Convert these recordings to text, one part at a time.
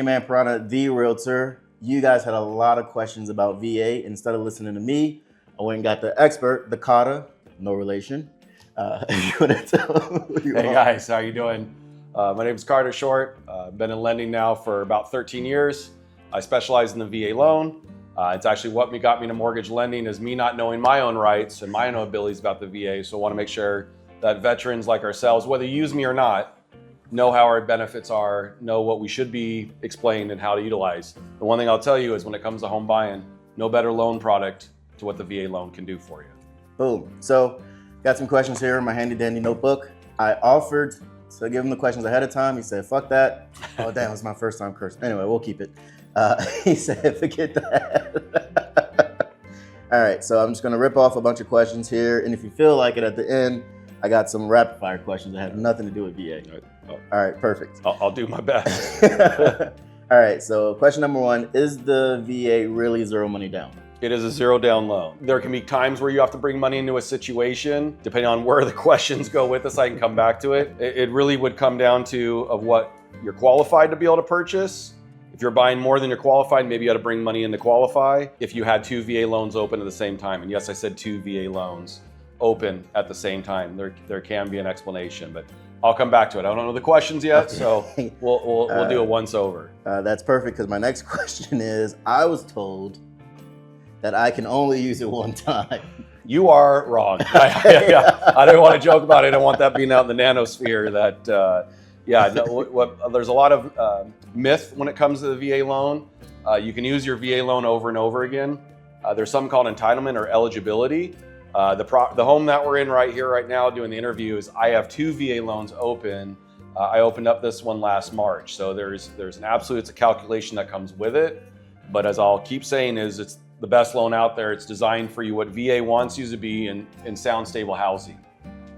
your man Piranha, the Realtor. You guys had a lot of questions about VA. Instead of listening to me, I went and got the expert, the Carter, no relation. You want to tell them who you Hey are? guys, how you doing? My name is Carter Short. I've been in lending now for about 13 years. I specialize in the VA loan. It's actually what got me into mortgage lending is me not knowing my own rights and my own abilities about the VA. So I want to make sure that veterans like ourselves, whether you use me or not, know how our benefits are, know what we should be explained and how to utilize. The one thing I'll tell you is when it comes to home buying, no better loan product to what the VA loan can do for you. Boom. So, got some questions here in my handy dandy notebook. I offered to give him the questions ahead of time. He said, fuck that. Oh, damn, it's my first time cursing. Anyway, we'll keep it. He said, forget that. All right, so I'm just going to rip off a bunch of questions here. And if you feel like it at the end, I got some rapid fire questions that have nothing to do with VA. All right, perfect. I'll do my best. All right, so question number one, is the VA really zero money down? It is a zero down loan. There can be times where you have to bring money into a situation, depending on where the questions go with us, I can come back to it. It really would come down to of what you're qualified to be able to purchase. If you're buying more than you're qualified, maybe you got to bring money in to qualify. If you had two VA loans open at the same time, and yes, I said two VA loans open at the same time, there can be an explanation, but I'll come back to it. I don't know the questions yet, so we'll do it once over. That's perfect, because my next question is, I was told that I can only use it one time. You are wrong. I don't want to joke about it. I don't want that being out in the nanosphere. There's a lot of myth when it comes to the VA loan. You can use your VA loan over and over again. There's something called entitlement or eligibility. The home that we're in right now doing the interview is I have two VA loans open. I opened up this one last March. So there's it's a calculation that comes with it. But as I'll keep saying is it's the best loan out there. It's designed for you what VA wants you to be in sound, stable housing.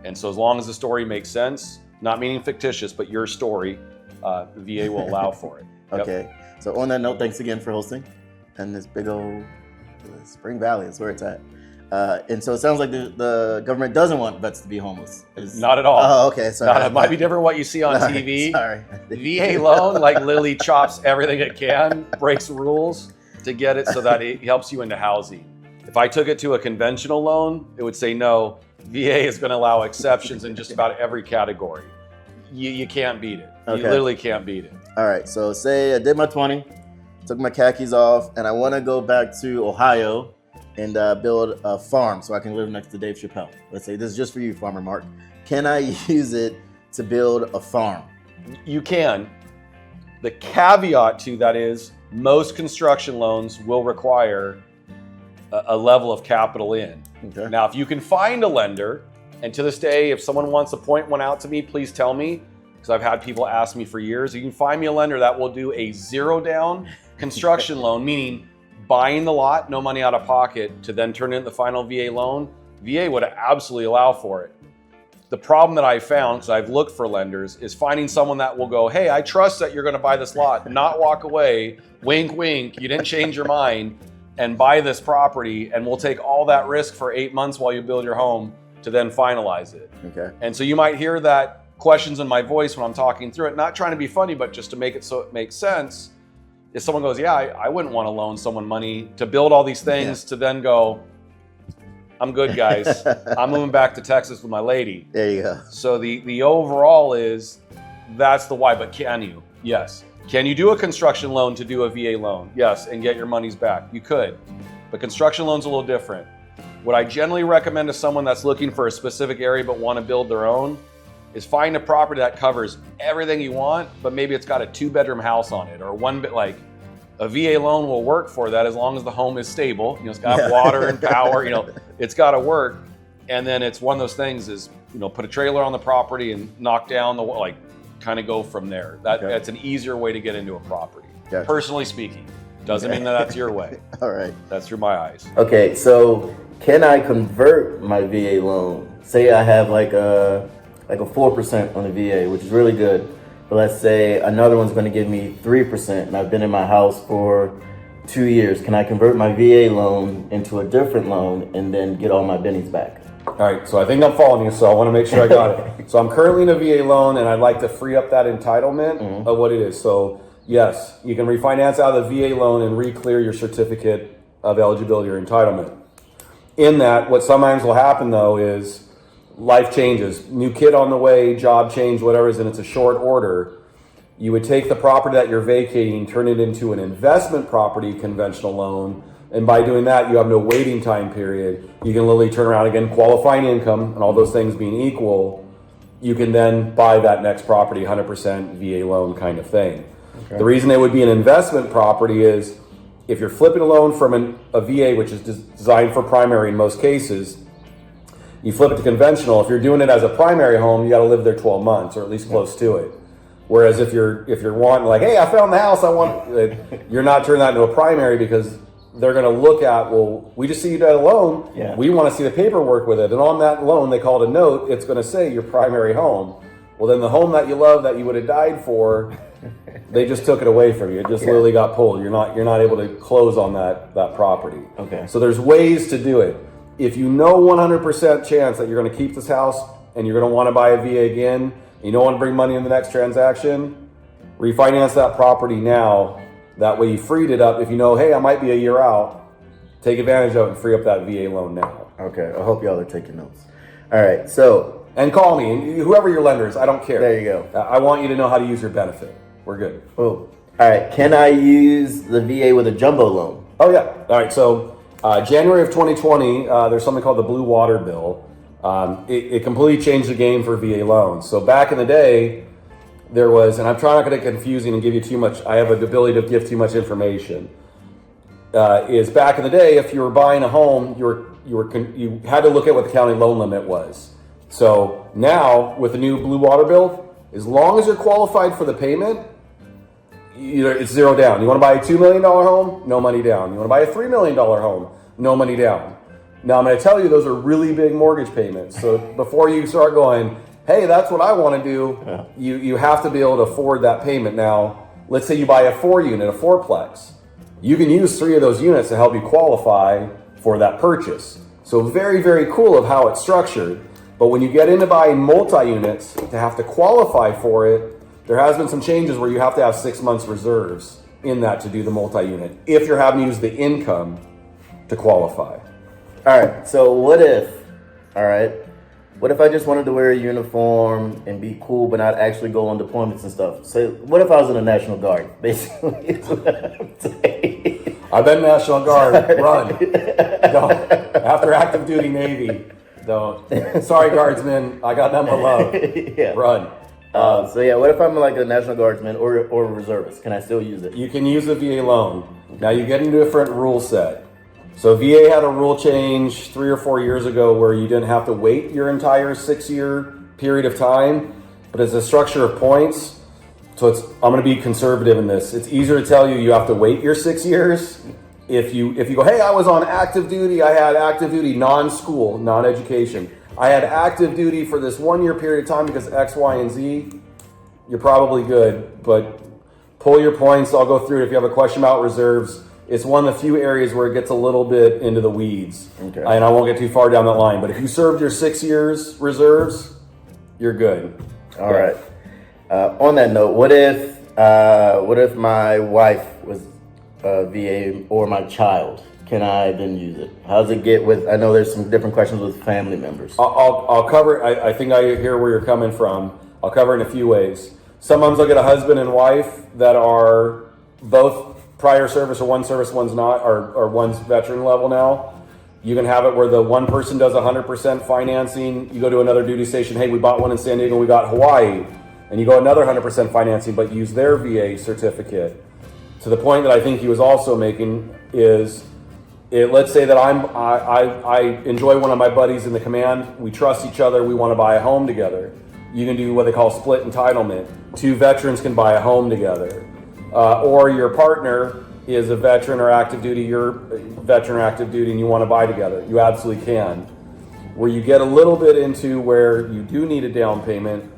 And so as long as the story makes sense, not meaning fictitious, but your story, the VA will allow for it. Okay. Yep. So on that note, thanks again for hosting. And this big old Spring Valley is where it's at. And so it sounds like the government doesn't want vets to be homeless. Not at all. Oh, okay. Sorry. It might be different what you see on TV. Sorry. VA loan, like literally chops everything it can, breaks rules to get it so that it helps you into housing. If I took it to a conventional loan, it would say no. VA is going to allow exceptions in just about every category. You can't beat it. Okay. You literally can't beat it. All right. So say I did my 20, took my khakis off, and I want to go back to Ohio and build a farm so I can live next to Dave Chappelle. Let's say this is just for you, Farmer Mark. Can I use it to build a farm? You can. The caveat to that is most construction loans will require a level of capital in. Okay. Now, if you can find a lender, and to this day, if someone wants to point one out to me, please tell me, because I've had people ask me for years. You can find me a lender that will do a zero down construction loan, meaning buying the lot, no money out of pocket, to then turn it into the final VA loan. VA would absolutely allow for it. The problem that I found, because I've looked for lenders, is finding someone that will go, hey, I trust that you're going to buy this lot, not walk away, wink, wink, you didn't change your mind, and buy this property, and we'll take all that risk for 8 months while you build your home to then finalize it. Okay. And so you might hear that questions in my voice when I'm talking through it, not trying to be funny, but just to make it so it makes sense. If someone goes, yeah, I wouldn't want to loan someone money to build all these things to then go, I'm good, guys. I'm moving back to Texas with my lady. There you go. So the overall is, that's the why, but can you? Yes. Can you do a construction loan to do a VA loan? Yes, and get your monies back? You could, but construction loan's a little different. What I generally recommend to someone that's looking for a specific area but want to build their own is find a property that covers everything you want, but maybe it's got a 2-bedroom house on it, or one bit like a VA loan will work for that as long as the home is stable. It's got water and power, it's got to work. And then it's one of those things is, put a trailer on the property and knock down the, kind of go from there. That's an easier way to get into a property. Gotcha. Personally speaking, doesn't mean that's your way. All right. That's through my eyes. Okay. So can I convert my VA loan? Say I have like a 4% on the VA, which is really good. But let's say another one's going to give me 3%, and I've been in my house for 2 years. Can I convert my VA loan into a different loan and then get all my bennies back? All right, so I think I'm following you, so I want to make sure I got it. So I'm currently in a VA loan, and I'd like to free up that entitlement of what it is. So Yes, you can refinance out of the VA loan and re-clear your certificate of eligibility or entitlement. In that, what sometimes will happen though is life changes, new kid on the way, job change, whatever it is, and it's a short order. You would take the property that you're vacating, turn it into an investment property conventional loan, and by doing that, you have no waiting time period. You can literally turn around again, qualifying income, and all those things being equal, you can then buy that next property, 100% VA loan kind of thing. Okay. The reason it would be an investment property is if you're flipping a loan from a VA, which is designed for primary in most cases, you flip it to conventional. If you're doing it as a primary home, you got to live there 12 months or at least close to it. Whereas if you're wanting like, hey, I found the house, I want, you're not turning that into a primary because they're going to look at, well, we just see you did a loan. Yeah. We want to see the paperwork with it. And on that loan, they call it a note. It's going to say your primary home. Well, then the home that you love that you would have died for, they just took it away from you. It just literally got pulled. You're not able to close on that property. Okay. So there's ways to do it. If you know 100% chance that you're going to keep this house and you're going to want to buy a VA again, and you don't want to bring money in the next transaction, refinance that property now. That way you freed it up. If you know, hey, I might be a year out, take advantage of it and free up that VA loan now. Okay, I hope y'all are taking notes. All right, so. And call me, and whoever your lender is, I don't care. There you go. I want you to know how to use your benefit. We're good. Oh, all right, can I use the VA with a jumbo loan? Oh yeah, all right, so January of 2020, there's something called the Blue Water Bill. It completely changed the game for VA loans. So back in the day, there was, and I'm trying not to get confusing and give you too much, I have an ability to give too much information, is back in the day, if you were buying a home, you had to look at what the county loan limit was. So now, with the new Blue Water Bill, as long as you're qualified for the payment, it's zero down. You want to buy a $2 million home? No money down. You want to buy a $3 million home? No money down. Now, I'm going to tell you, those are really big mortgage payments. So before you start going, hey, that's what I want to do, you have to be able to afford that payment. Now, let's say you buy a 4-unit, a fourplex. You can use 3 of those units to help you qualify for that purchase. So very, very cool of how it's structured. But when you get into buying multi-units, to have to qualify for it, there has been some changes where you have to have 6 months reserves in that to do the multi-unit, if you're having to use the income to qualify. All right, so what if I just wanted to wear a uniform and be cool, but not actually go on deployments and stuff? So what if I was in the National Guard, basically, is what I'm saying. I've been National Guard, run. Don't. After active duty Navy, don't. Sorry, Guardsmen, I got nothing but love. Yeah. Run. So yeah, what if I'm like a National Guardsman or a reservist? Can I still use it? You can use the VA loan. Now you get into a different rule set. So VA had a rule change 3 or 4 years ago where you didn't have to wait your entire 6-year period of time, but it's a structure of points. So I'm going to be conservative in this. It's easier to tell you have to wait your 6 years. If you go, hey, I was on active duty, I had active duty non-school, non-education. I had active duty for this 1-year period of time because X, Y, and Z, you're probably good, but pull your points. I'll go through it if you have a question about reserves. It's one of the few areas where it gets a little bit into the weeds. Okay. And I won't get too far down that line, but if you served your 6 years reserves, you're good. All right. On that note, what if my wife was VA or my child? Can I then use it? How does it get with, I know there's some different questions with family members. I'll cover, I think I hear where you're coming from. I'll cover it in a few ways. Sometimes I'll get a husband and wife that are both prior service or one service, one's not, or one's veteran level now. You can have it where the one person does 100% financing. You go to another duty station, hey, we bought one in San Diego, we got Hawaii. And you go another 100% financing, but use their VA certificate. To the point that I think he was also making is, let's say that I enjoy one of my buddies in the command. We trust each other. We want to buy a home together. You can do what they call split entitlement. 2 veterans can buy a home together. Or your partner is a veteran or active duty, you're a veteran or active duty, and you want to buy together. You absolutely can. Where you get a little bit into where you do need a down payment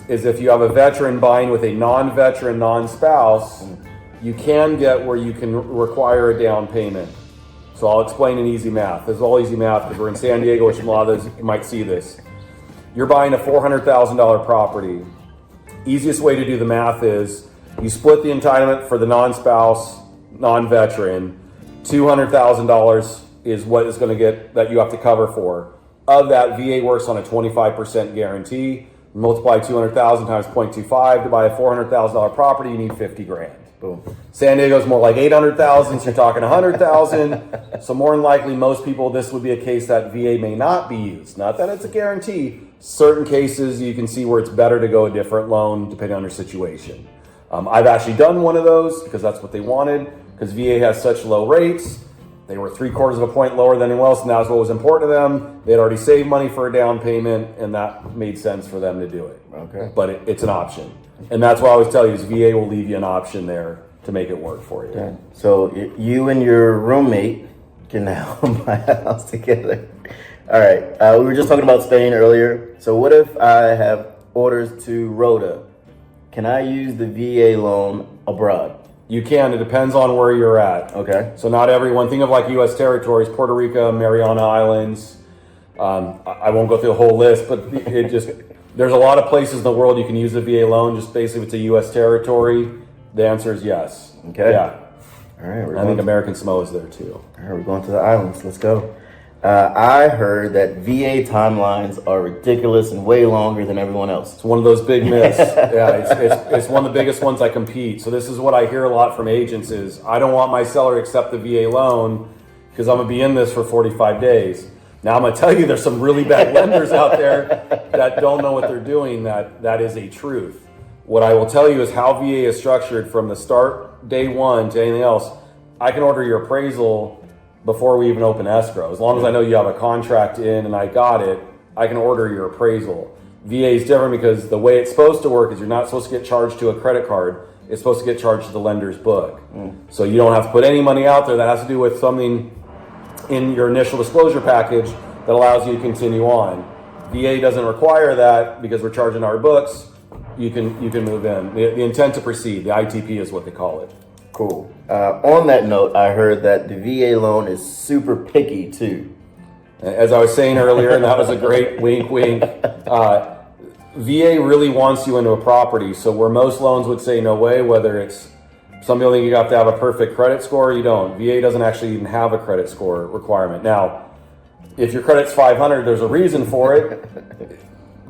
is if you have a veteran buying with a non-veteran, non-spouse, you can get where you can require a down payment. So I'll explain in easy math. This is all easy math because we're in San Diego, which a lot of those might see this. You're buying a $400,000 property. Easiest way to do the math is You split the entitlement for the non-spouse, non-veteran. $200,000 is what is going to get that you have to cover for. Of that, VA works on a 25% guarantee. Multiply 200,000 times 0.25 to buy a $400,000 property. You need 50 grand. Boom. San Diego's more like 800,000, so you're talking 100,000. So more than likely, most people, this would be a case that VA may not be used. Not that it's a guarantee. Certain cases, you can see where it's better to go a different loan depending on your situation. I've actually done one of those because that's what they wanted. Because VA has such low rates, they were 3/4 of a point lower than anyone else, and that was what was important to them. They'd already saved money for a down payment, and that made sense for them to do it. Okay. But it's an option. And that's what I always tell you is VA will leave you an option there to make it work for you. Okay. So you and your roommate can now buy a house together. All right. We were just talking about Spain earlier. So what if I have orders to Rota? Can I use the VA loan abroad? You can. It depends on where you're at. Okay. So not everyone. Think of like U.S. territories, Puerto Rico, Mariana Islands. I won't go through the whole list, but it just... There's a lot of places in the world you can use a VA loan. Just basically, if it's a U.S. territory, the answer is yes. Okay. Yeah. All right. I think American Samoa is there too. All right, we're going to the islands. Let's go. I heard that VA timelines are ridiculous and way longer than everyone else. It's one of those big myths. Yeah, it's one of the biggest ones I compete. So this is what I hear a lot from agents is, I don't want my seller to accept the VA loan because I'm going to be in this for 45 days. Now I'm going to tell you there's some really bad lenders out there that don't know what they're doing. That is a truth. What I will tell you is how VA is structured from the start, day one, to anything else. I can order your appraisal before we even open escrow. As long as I know you have a contract in and I got it, I can order your appraisal. VA is different because the way it's supposed to work is you're not supposed to get charged to a credit card. It's supposed to get charged to the lender's book. So you don't have to put any money out there that has to do with something in your initial disclosure package that allows you to continue on. VA doesn't require that because we're charging our books. You can move in. The intent to proceed, the ITP is what they call it. Cool. On that note, I heard that the VA loan is super picky too. As I was saying earlier, and that was a great wink, wink. VA really wants you into a property. So where most loans would say no way, whether it's some people think you have to have a perfect credit score, you don't. VA doesn't actually even have a credit score requirement. Now, if your credit's 500, there's a reason for it.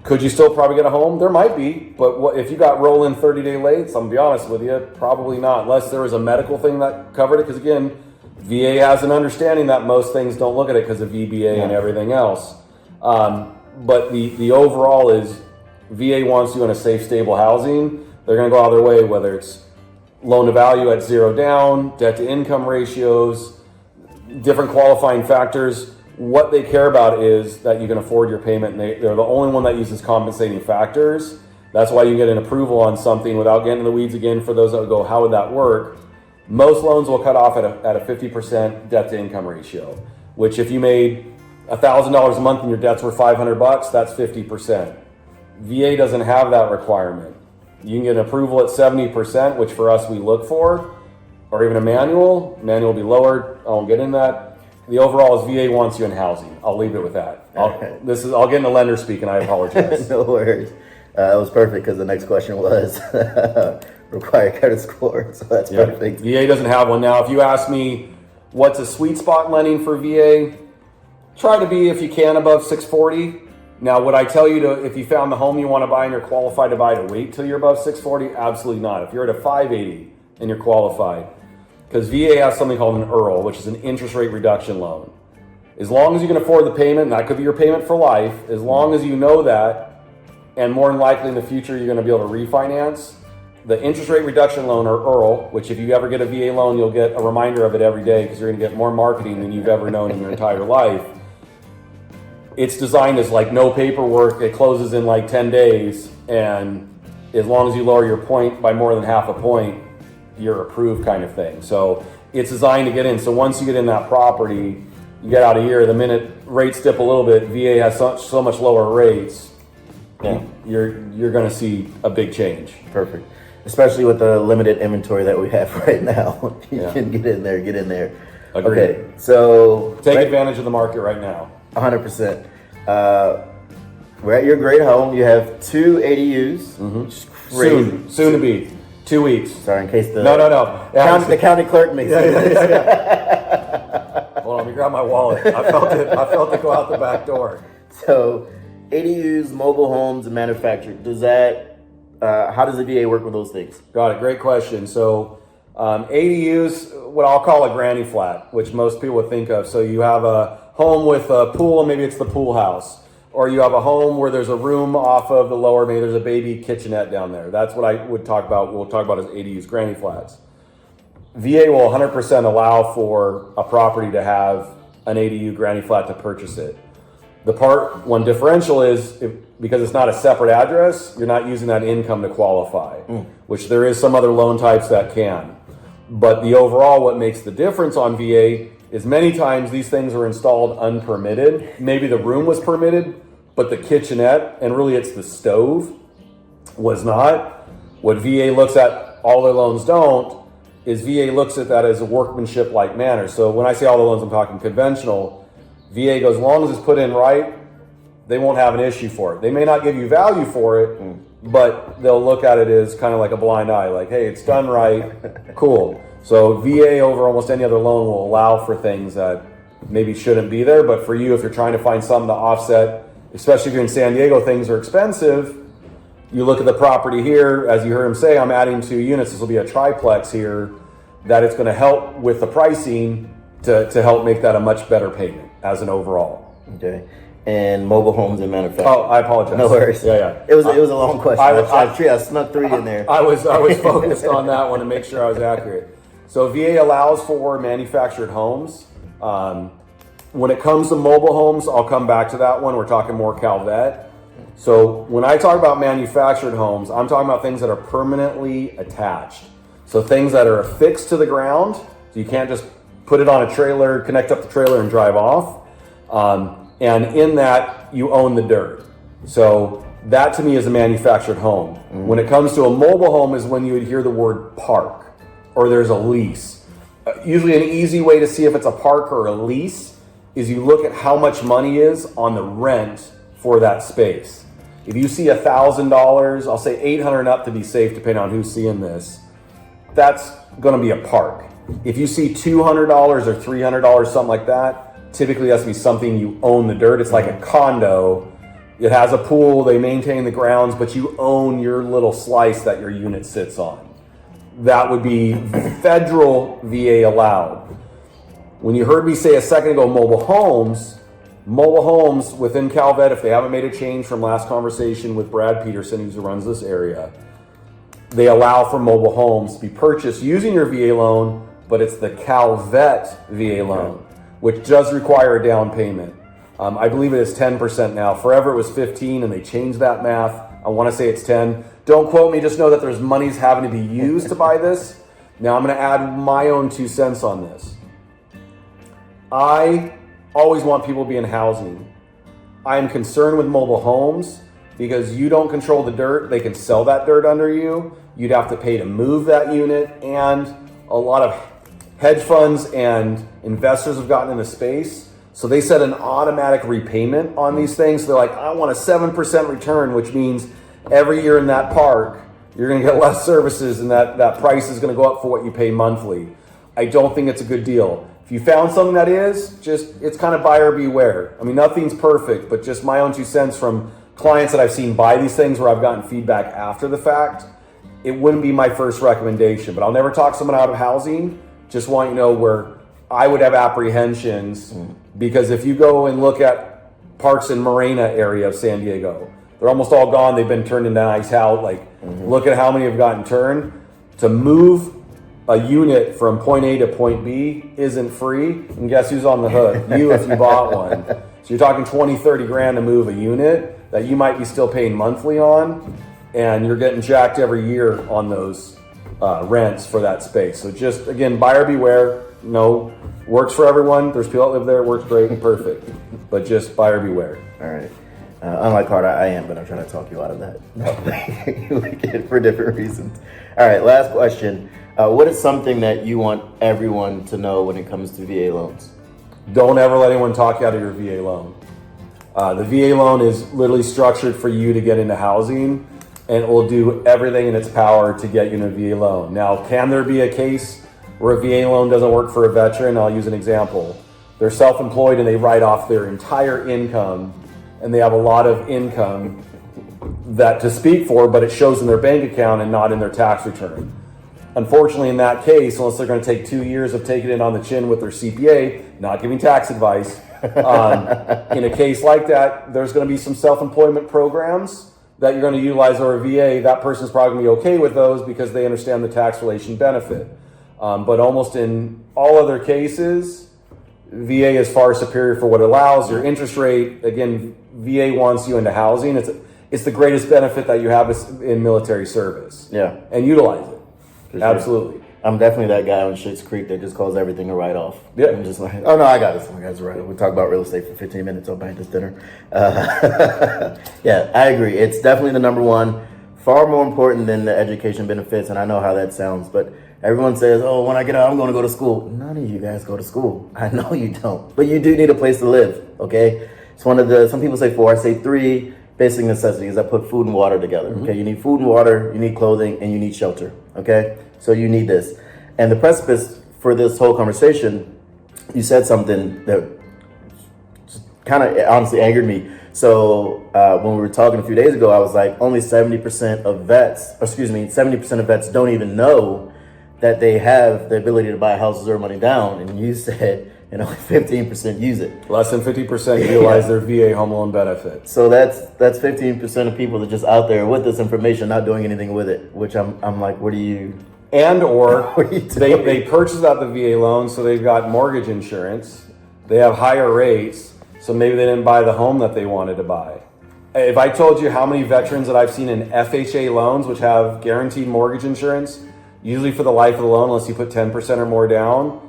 Could you still probably get a home? There might be, but if you got rolling 30-day late, I'm gonna be honest with you, probably not, unless there was a medical thing that covered it. Because again, VA has an understanding that most things don't look at it because of VBA and everything else. But the overall is VA wants you in a safe, stable housing. They're gonna go out of their way, whether it's loan to value at 0 down, debt to income ratios, different qualifying factors. What they care about is that you can afford your payment, and they're the only one that uses compensating factors. That's why you can get an approval on something without getting in the weeds again. For those that would go, how would that work? Most loans will cut off at a 50% debt to income ratio, which if you made $1,000 a month and your debts were $500, that's 50%. VA doesn't have that requirement. You can get an approval at 70%, which for us we look for, or even a manual. Manual will be lower. I won't get in that. The overall is VA wants you in housing. I'll leave it with that. I'll get into lender speak, and I apologize. No worries. It was perfect because the next question was required credit score, so that's perfect. VA doesn't have one. Now, if you ask me what's a sweet spot in lending for VA, try to be, if you can, above 640. Now, would I tell you to, if you found the home you want to buy and you're qualified to buy, to wait till you're above 640? Absolutely not. If you're at a 580 and you're qualified, because VA has something called an IRRL, which is an interest rate reduction loan. As long as you can afford the payment, and that could be your payment for life, as long as you know that, and more than likely in the future you're going to be able to refinance, the interest rate reduction loan, or IRRL, which if you ever get a VA loan, you'll get a reminder of it every day because you're going to get more marketing than you've ever known in your entire life. It's designed as like no paperwork. It closes in like 10 days, and as long as you lower your point by more than half a point, you're approved, kind of thing. So it's designed to get in. So once you get in that property, you get out a year, the minute rates dip a little bit, VA has so much lower rates, you're going to see a big change. Perfect. Especially with the limited inventory that we have right now. You can get in there. Agreed. Okay, so take advantage of the market right now. 100%. We're at your great home. You have 2 ADUs. Which is crazy. Soon to be. 2 weeks. Sorry, in case the No. the county clerk makes it. Hold on, let me grab my wallet. I felt it go out the back door. So, ADUs, mobile homes, and manufactured. Does that? How does the VA work with those things? Got it. Great question. So, ADUs, what I'll call a granny flat, which most people would think of. So you have a home with a pool, maybe it's the pool house. Or you have a home where there's a room off of the lower, maybe there's a baby kitchenette down there. That's what I would talk about. We'll talk about as ADUs, granny flats. VA will 100% allow for a property to have an ADU granny flat to purchase it. The one differential is because it's not a separate address, you're not using that income to qualify, which there is some other loan types that can. But the overall, what makes the difference on VA is many times these things are installed unpermitted. Maybe the room was permitted, but the kitchenette, and really it's the stove, was not. What VA looks at, all their loans don't, is VA looks at that as a workmanship-like manner. So when I say all the loans, I'm talking conventional. VA goes, as long as it's put in right, they won't have an issue for it. They may not give you value for it, but they'll look at it as kind of like a blind eye, like, hey, it's done right, cool. So VA over almost any other loan will allow for things that maybe shouldn't be there, but for you, if you're trying to find something to offset, especially if you're in San Diego, things are expensive, you look at the property here, as you heard him say, I'm adding 2 units, this will be a triplex here, that it's gonna help with the pricing to help make that a much better payment as an overall. Okay. And mobile homes and manufacturing. Oh, I apologize. No worries. Yeah. It was a long question. I snuck 3 in there. I was focused on that one to make sure I was accurate. So VA allows for manufactured homes. When it comes to mobile homes, I'll come back to that one. We're talking more Calvet. So when I talk about manufactured homes, I'm talking about things that are permanently attached. So things that are affixed to the ground. So you can't just put it on a trailer, connect up the trailer and drive off. And in that, you own the dirt. So that to me is a manufactured home. When it comes to a mobile home is when you would hear the word park or there's a lease. Usually an easy way to see if it's a park or a lease is you look at how much money is on the rent for that space. If you see $1,000, I'll say 800 and up to be safe depending on who's seeing this, that's gonna be a park. If you see $200 or $300, something like that, typically has to be something you own the dirt. It's like a condo. It has a pool, they maintain the grounds, but you own your little slice that your unit sits on. That would be federal VA allowed. When you heard me say a second ago mobile homes within Calvet, if they haven't made a change from last conversation with Brad Peterson, who runs this area, they allow for mobile homes to be purchased using your VA loan, but it's the Calvet VA loan, which does require a down payment. I believe it is 10% now. Forever it was 15 and they changed that math. I wanna say it's 10. Don't quote me, just know that there's monies having to be used to buy this. Now I'm gonna add my own 2 cents on this. I always want people to be in housing. I am concerned with mobile homes because you don't control the dirt. They can sell that dirt under you. You'd have to pay to move that unit, and a lot of hedge funds and investors have gotten into space. So they set an automatic repayment on these things. They're like, I want a 7% return, which means every year in that park, you're gonna get less services and that price is gonna go up for what you pay monthly. I don't think it's a good deal. If you found something that is, it's kind of buyer beware. I mean, nothing's perfect, but just my own 2 cents from clients that I've seen buy these things where I've gotten feedback after the fact, it wouldn't be my first recommendation, but I'll never talk someone out of housing. Just want you to know where I would have apprehensions, because if you go and look at parks in Marina area of San Diego, they're almost all gone. They've been turned into nice out. Like, look at how many have gotten turned. To move a unit from point A to point B isn't free. And guess who's on the hook? You, if you bought one. So you're talking 20, 30 grand to move a unit that you might be still paying monthly on, and you're getting jacked every year on those rents for that space. So just, again, buyer beware. No, works for everyone. There's people that live there, works great and perfect, but just buyer beware. All right. Unlike Carter, I am, but I'm trying to talk you out of that. You like it for different reasons. All right, last question. What is something that you want everyone to know when it comes to VA loans? Don't ever let anyone talk you out of your VA loan. The VA loan is literally structured for you to get into housing. and it will do everything in its power to get you in a VA loan. Now, can there be a case where a VA loan doesn't work for a veteran? I'll use an example. They're self-employed and they write off their entire income, and they have a lot of income that to speak for, but it shows in their bank account and not in their tax return. Unfortunately, in that case, unless they're going to take 2 years of taking it on the chin with their CPA, not giving tax advice, in a case like that, there's going to be some self-employment programs that you're going to utilize or a VA. That person's probably going to be okay with those because they understand the tax relation benefit. But almost in all other cases, VA is far superior for what it allows. Your interest rate, again, VA wants you into housing. It's the greatest benefit that you have in military service. Yeah. And utilize it. Sure. Absolutely. I'm definitely that guy on Schitt's Creek that just calls everything a write-off. Yeah. I'm just like, oh no, I got this. I got this right. We'll talk about real estate for 15 minutes. I'll buy this dinner. Yeah, I agree. It's definitely the number one. Far more important than the education benefits, and I know how that sounds, but everyone says, oh, when I get out, I'm going to go to school. None of you guys go to school. I know you don't, but you do need a place to live, okay? It's one of the, some people say 4, I say 3 basic necessities that put food and water together, okay? You need food and water, you need clothing, and you need shelter, okay? So you need this. And the precipice for this whole conversation, you said something that kind of honestly angered me. So when we were talking a few days ago, I was like, only 70% of vets, 70% of vets don't even know that they have the ability to buy a house, 0 money down. And you said, and only 15% use it. Less than 50% utilize their VA home loan benefit. So that's 15% of people that are just out there with this information, not doing anything with it, which I'm like, what are you? And or What are you they purchased out the VA loan, so they've got mortgage insurance. They have higher rates, so maybe they didn't buy the home that they wanted to buy. If I told you how many veterans that I've seen in FHA loans, which have guaranteed mortgage insurance, usually for the life of the loan, unless you put 10% or more down,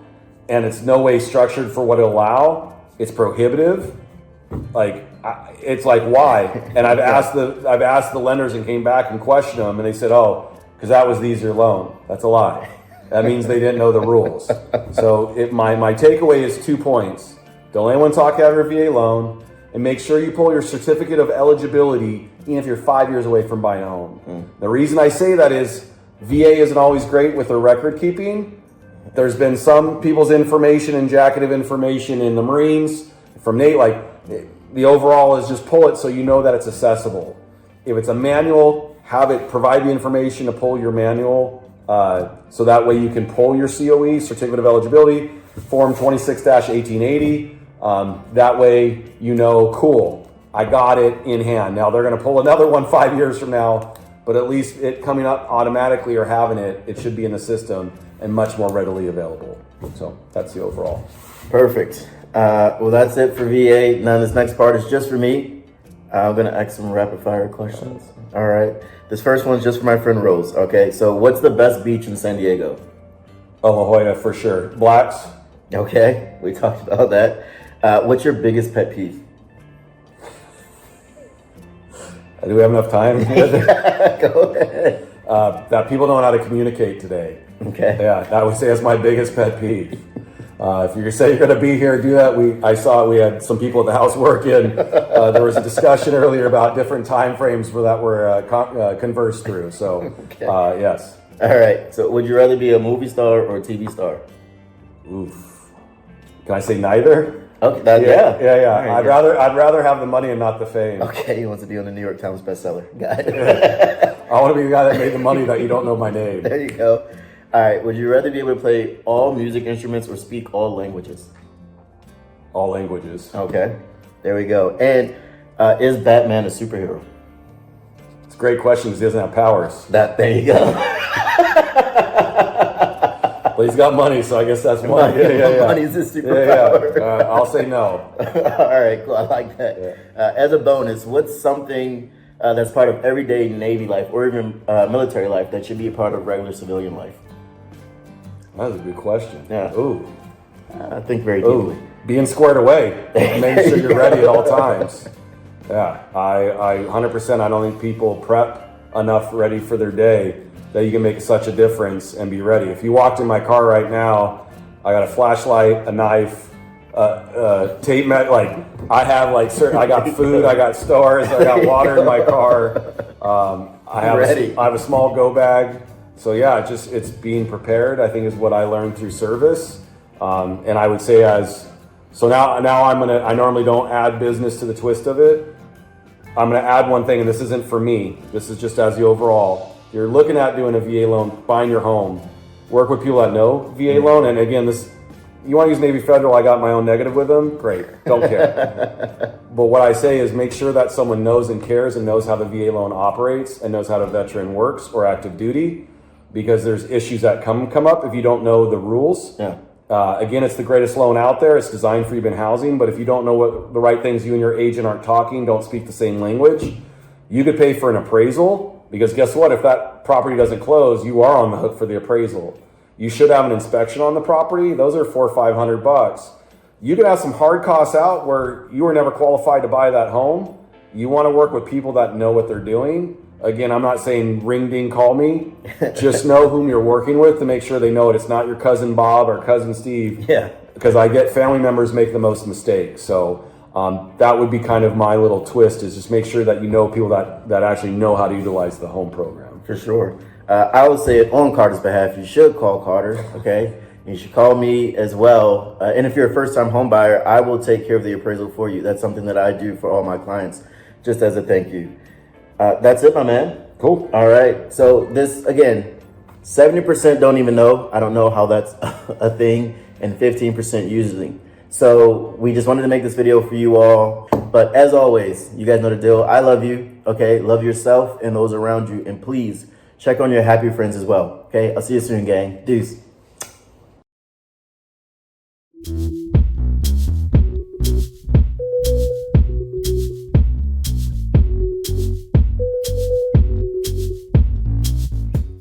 and it's no way structured for what it allow, it's prohibitive. Like, it's like, why? And I've asked the lenders and came back and questioned them, and they said, oh, because that was the easier loan. That's a lie. That means they didn't know the rules. So my takeaway is 2 points. Don't let anyone talk out of your VA loan, and make sure you pull your certificate of eligibility even if you're 5 years away from buying a home. The reason I say that is VA isn't always great with their record keeping. There's been some people's information and jacket of information in the Marines from Nate, like the overall is just pull it so you know that it's accessible. If it's a manual, have it provide the information to pull your manual so that way you can pull your COE, certificate of eligibility, form 26-1880. That way you know, cool, I got it in hand. Now they're going to pull another one 5 years from now, but at least it coming up automatically or having it should be in the system and much more readily available. So that's the overall. Perfect. Well, that's it for VA. Now this next part is just for me. I'm going to ask some rapid fire questions. All right. This first one's just for my friend Rose. Okay. So what's the best beach in San Diego? Oh, La Jolla for sure. Blacks. Okay. We talked about that. What's your biggest pet peeve? Do we have enough time? Go ahead. That people don't know how to communicate today. Okay. Yeah, that would say that's my biggest pet peeve. If you say you're going to be here, do that. I saw we had some people at the house working. There was a discussion earlier about different time frames that were conversed through. So, Okay. yes. All right. So would you rather be a movie star or a TV star? Oof. Can I say neither? Okay. Yeah. Right, I'd rather have the money and not the fame. Okay. He wants to be on the New York Times bestseller. Got it. I want to be the guy that made the money that you don't know my name. There you go. All right. Would you rather be able to play all music instruments or speak all languages? All languages. Okay. There we go. And is Batman a superhero? It's a great question because he doesn't have powers. There you go. But he's got money, so I guess that's one. Yeah. Money's his superpower. Yeah. I'll say no. All right, cool. I like that. Yeah. As a bonus, what's something that's part of everyday Navy life or even military life that should be a part of regular civilian life? That's a good question. Yeah. Ooh. I think very deeply. Being squared away. Making sure you're ready at all times. Yeah. I 100%, I don't think people prep enough ready for their day that you can make such a difference and be ready. If you walked in my car right now, I got a flashlight, a knife, tape I got food, I got stars, I got water in my car. I have a small go bag. So yeah, it's being prepared, I think, is what I learned through service. And I would say now I normally don't add business to the twist of it. I'm gonna add one thing, and this isn't for me. This is just as the overall. You're looking at doing a VA loan, buying your home. Work with people that know VA loan, and again, you want to use Navy Federal, I got my own negative with them, great, don't care. But what I say is make sure that someone knows and cares and knows how the VA loan operates and knows how the veteran works or active duty, because there's issues that come up if you don't know the rules. Yeah. Again, it's the greatest loan out there. It's designed for even housing, but if you don't know what the right things, you and your agent aren't talking, don't speak the same language, you could pay for an appraisal, because guess what? If that property doesn't close, you are on the hook for the appraisal. You should have an inspection on the property. Those are $400 or $500. You could have some hard costs out where you were never qualified to buy that home. You want to work with people that know what they're doing. Again, I'm not saying ring ding call me. Just know whom you're working with to make sure they know it. It's not your cousin Bob or cousin Steve. Yeah. Because I get family members make the most mistakes. So that would be kind of my little twist, is just make sure that you know people that actually know how to utilize the home program. For sure. I would say on Carter's behalf, you should call Carter, okay? You should call me as well. And if you're a first-time home buyer, I will take care of the appraisal for you. That's something that I do for all my clients, just as a thank you. That's it, my man. Cool. All right. So this, again, 70% don't even know. I don't know how that's a thing, and 15% usually. So we just wanted to make this video for you all. But as always, you guys know the deal. I love you, okay? Love yourself and those around you. And please check on your happy friends as well, okay? I'll see you soon, gang. Deuce.